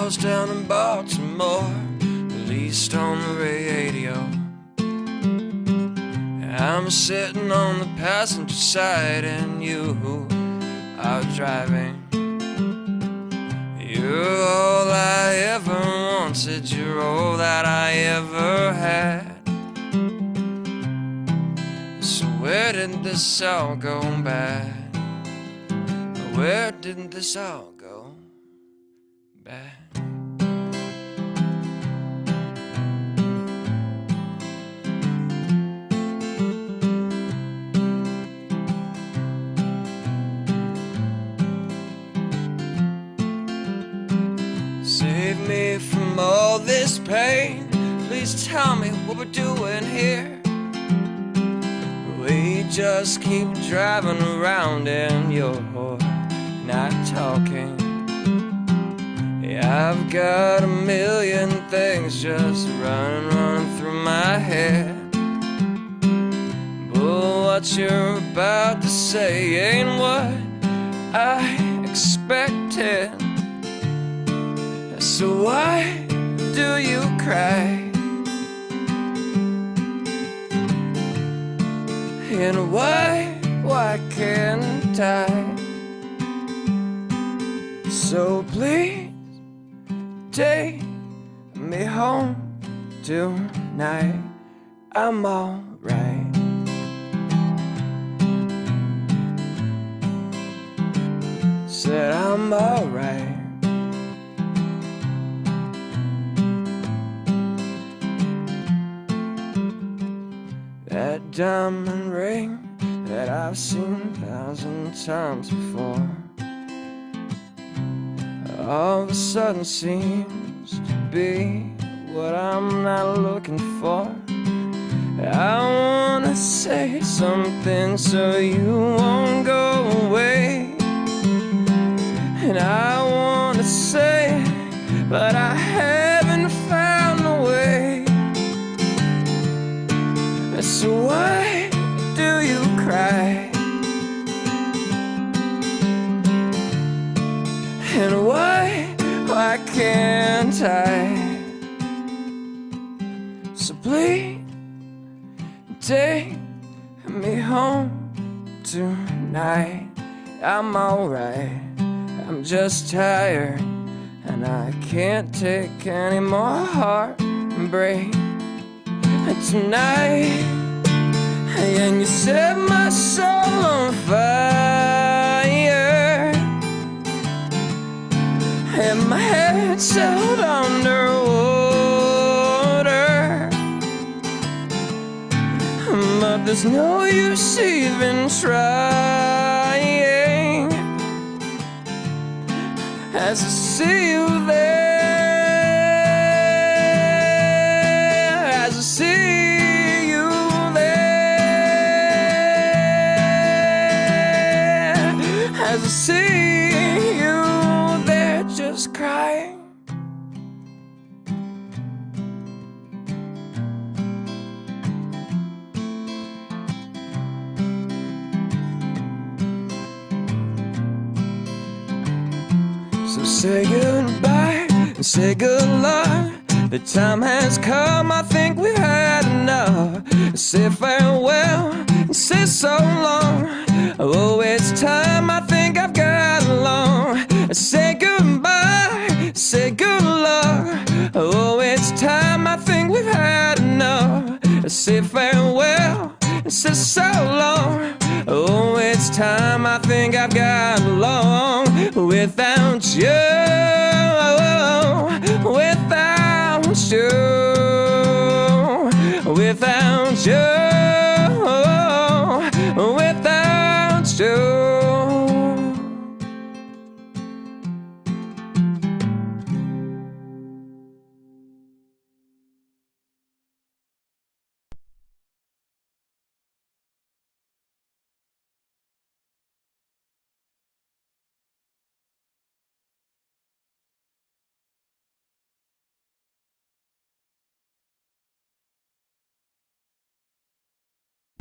goes down in Baltimore, released on the radio. I'm sitting on the passenger side and you are driving. You're all I ever wanted, you're all that I ever had. So where did this all go bad? Where did this all go bad? Save me from all this pain. Please tell me what we're doing here. We just keep driving around and you're not talking. Yeah, I've got a million things just running through my head. But what you're about to say ain't what I expected. So why do you cry? And why can't I? So please take me home tonight. I'm alright. Said I'm alright. That diamond ring that I've seen 1,000 times before, all of a sudden seems to be what I'm not looking for. I wanna say something so you won't go away, and I wanna say it, but I haven't found a way. So why do you cry? And why can't I? So please take me home tonight. I'm alright, I'm just tired, and I can't take any more heartbreak tonight. And you set my soul on fire, and my head's held underwater, but there's no use even trying, as I see you there, as I see you there, as I see you there, just crying. So say goodbye and say good luck. The time has come, I think we've had enough. Say farewell and say so long. Oh, it's time, I think I've got along. Say goodbye, say good luck. Oh, it's time, I think we've had enough. Say farewell and say so long. Oh, it's time, I think I've got along. Without you, without you, without you.